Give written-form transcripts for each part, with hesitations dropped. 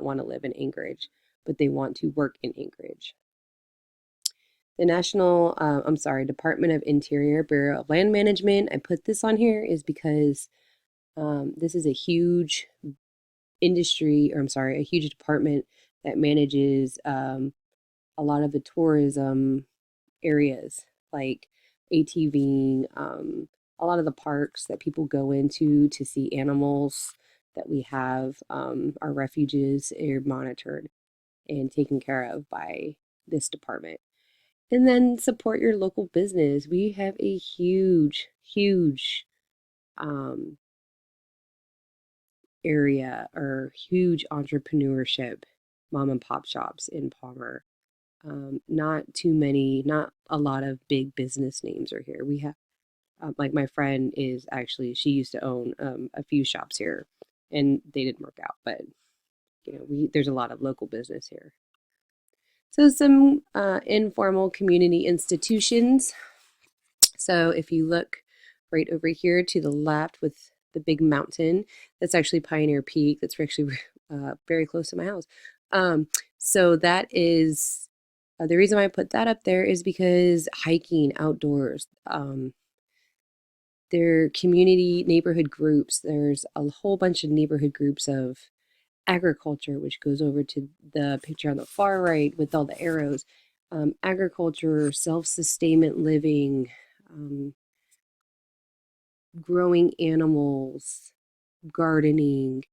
want to live in Anchorage, but they want to work in Anchorage. The Department of Interior, Bureau of Land Management, I put this on here is because this is a huge a huge department that manages a lot of the tourism areas, like ATVing, a lot of the parks that people go into to see animals that we have. Our refuges are monitored and taken care of by this department. And then support your local business. We have a huge um, area or huge entrepreneurship mom and pop shops in Palmer. Not a lot of big business names are here. We have, like my friend is actually, she used to own a few shops here and they didn't work out, but there's a lot of local business here. So some informal community institutions. So if you look right over here to the left with the big mountain, that's actually Pioneer Peak. That's actually very close to my house. So that is the reason why I put that up there is because hiking outdoors, there are community neighborhood groups. There's a whole bunch of neighborhood groups of agriculture, which goes over to the picture on the far right with all the arrows. Agriculture, self-sustainment living, growing animals, gardening,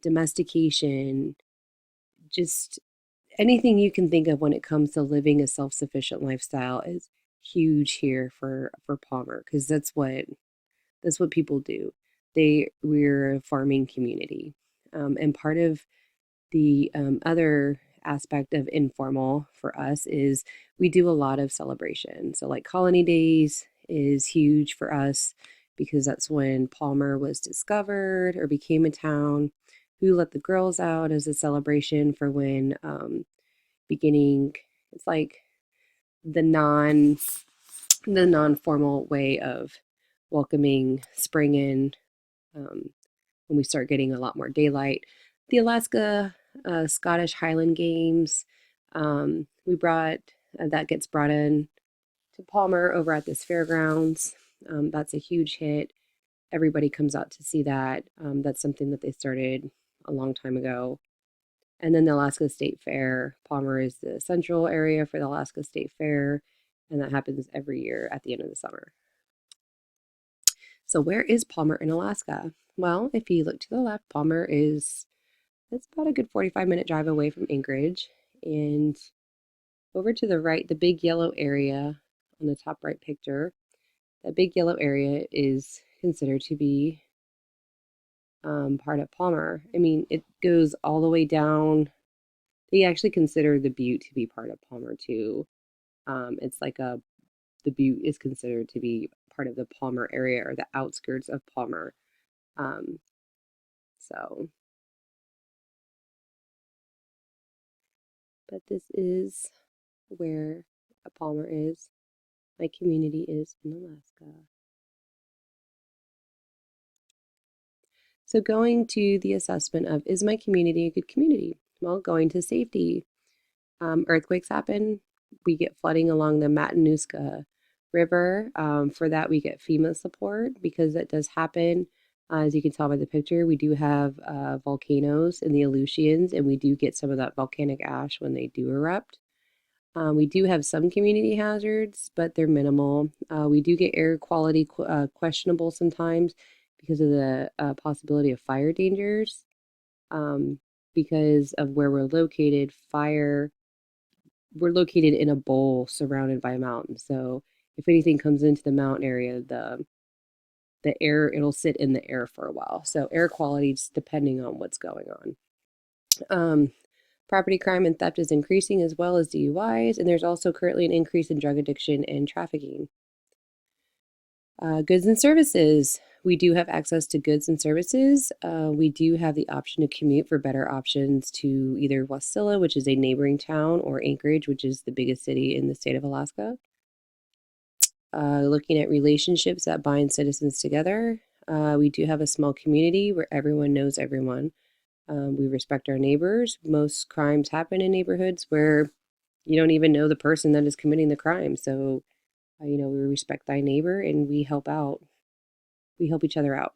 domestication, just anything you can think of when it comes to living a self-sufficient lifestyle is huge here for Palmer because that's what people do. We're a farming community, and part of the other aspect of informal for us is we do a lot of celebration. So like Colony Days is huge for us because that's when Palmer was discovered or became a town. Who Let the Girls Out as a celebration for when beginning, it's like the non-formal way of welcoming spring in, when we start getting a lot more daylight. The Alaska Scottish Highland Games, we brought that gets brought in to Palmer over at this fairgrounds. That's a huge hit. Everybody comes out to see that. That's something that they started a long time ago. And then the Alaska State Fair. Palmer is the central area for the Alaska State Fair, and that happens every year at the end of the summer. So where is Palmer in Alaska? Well, if you look to the left, it's about a good 45-minute drive away from Anchorage. And over to the right, the big yellow area on the top right picture, that big yellow area is considered to be part of Palmer. I mean, it goes all the way down. They actually consider the Butte to be part of Palmer too. It's like the Butte is considered to be part of the Palmer area or the outskirts of Palmer. Um, so, but this is where Palmer is. My community is in Alaska. So going to the assessment of, is my community a good community? Well, going to safety. Earthquakes happen. We get flooding along the Matanuska River. For that, we get FEMA support because that does happen. As you can tell by the picture, we do have volcanoes in the Aleutians, and we do get some of that volcanic ash when they do erupt. We do have some community hazards, but they're minimal. We do get air quality questionable sometimes because of the possibility of fire dangers. Because of where we're located, we're located in a bowl surrounded by mountains. So if anything comes into the mountain area, the air, it'll sit in the air for a while. So air quality is depending on what's going on. Property crime and theft is increasing as well as DUIs, and there's also currently an increase in drug addiction and trafficking. Goods and services. We do have access to goods and services. We do have the option to commute for better options to either Wasilla, which is a neighboring town, or Anchorage, which is the biggest city in the state of Alaska. Looking at relationships that bind citizens together. We do have a small community where everyone knows everyone. We respect our neighbors. Most crimes happen in neighborhoods where you don't even know the person that is committing the crime. So, we respect thy neighbor and we help out. We help each other out.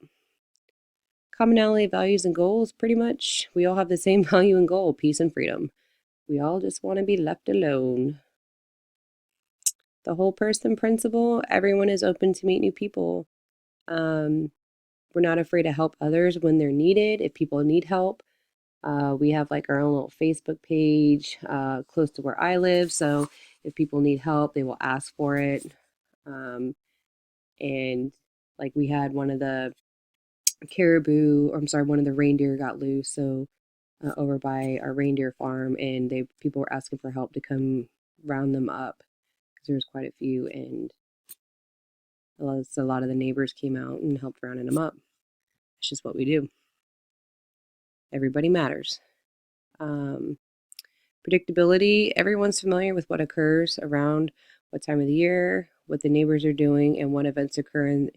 Commonality of values and goals, pretty much. We all have the same value and goal, peace and freedom. We all just want to be left alone. The whole person principle, everyone is open to meet new people. We're not afraid to help others when they're needed, if people need help. We have like our own little Facebook page close to where I live. So if people need help, they will ask for it. And like we had one of the one of the reindeer got loose. So over by our reindeer farm, and people were asking for help to come round them up because there was quite a few, and a lot of the neighbors came out and helped rounding them up. It's just what we do. Everybody matters. Predictability, everyone's familiar with what occurs around what time of the year, what the neighbors are doing, and what events occur in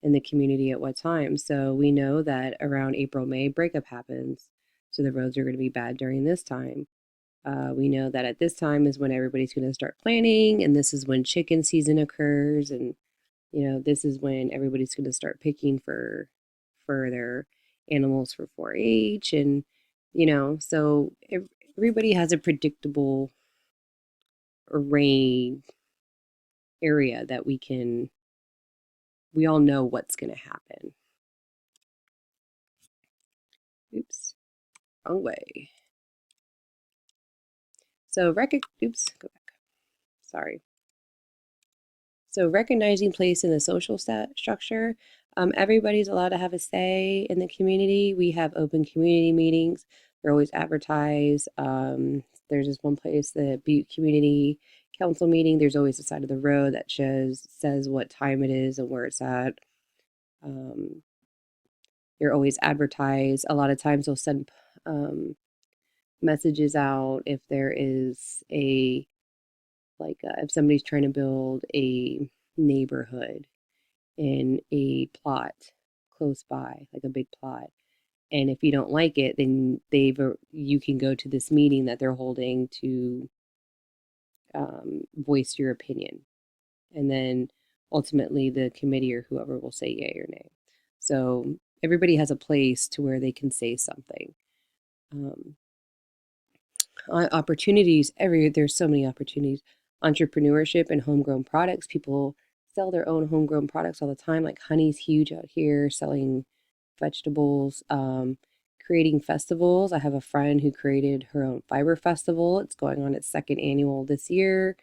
the community at what time. So we know that around April, May, breakup happens. So the roads are going to be bad during this time. We know that at this time is when everybody's going to start planning, and this is when chicken season occurs, and this is when everybody's going to start picking for their animals for 4-H, and so everybody has a predictable array area that we all know what's going to happen. Oops, wrong way. So oops, go back. Sorry. So recognizing place in the social structure. Everybody's allowed to have a say in the community. We have open community meetings. They're always advertised. There's this one place, the Butte Community Council meeting. There's always a side of the road that says what time it is and where it's at. They're always advertised. A lot of times they'll send messages out if there is if somebody's trying to build a neighborhood in a plot close by, like a big plot. And if you don't like it, then you can go to this meeting that they're holding to voice your opinion. And then ultimately the committee or whoever will say yay or nay. So everybody has a place to where they can say something. Opportunities, there's so many opportunities. Entrepreneurship and homegrown products. People sell their own homegrown products all the time. Like honey's huge out here, selling vegetables, creating festivals. I have a friend who created her own fiber festival. It's going on its second annual this year.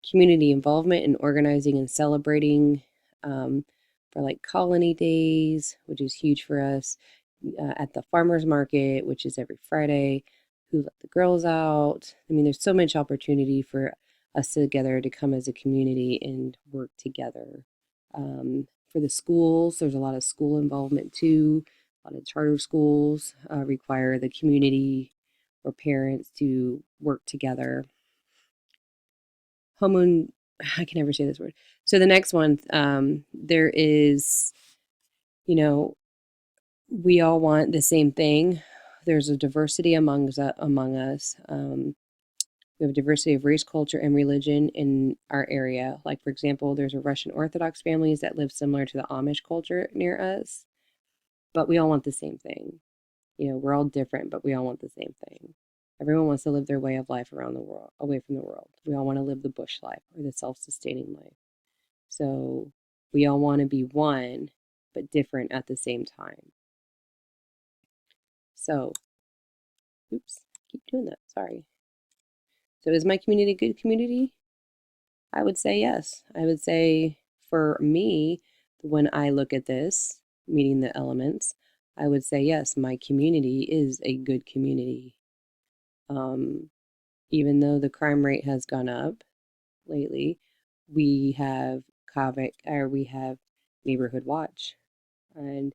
Community involvement in organizing and celebrating for like colony days, which is huge for us. At the farmers market, which is every Friday. Who let the girls out? I mean, there's so much opportunity for us together to come as a community and work together. For the schools, there's a lot of school involvement too. A lot of charter schools require the community or parents to work together. I can never say this word. So the next one, there is, we all want the same thing. There's a diversity among us. We have a diversity of race, culture, and religion in our area. Like, for example, there's a Russian Orthodox families that live similar to the Amish culture near us, but we all want the same thing. We're all different, but we all want the same thing. Everyone wants to live their way of life around the world, away from the world. We all want to live the bush life or the self-sustaining life. So we all want to be one, but different at the same time. So, oops, keep doing that. Sorry. So is my community a good community? I would say yes. I would say for me, when I look at this, meeting the elements, I would say yes, my community is a good community. Even though the crime rate has gone up lately, we have neighborhood watch, and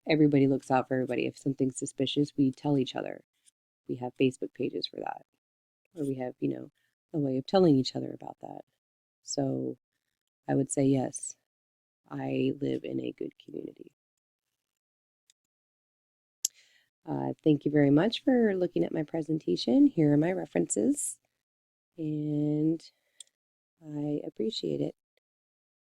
everybody looks out for everybody. If something's suspicious, we tell each other. We have Facebook pages for that, or we have a way of telling each other about that. So I would say yes, I live in a good community. Thank you very much for looking at my presentation. Here are my references, and I appreciate it.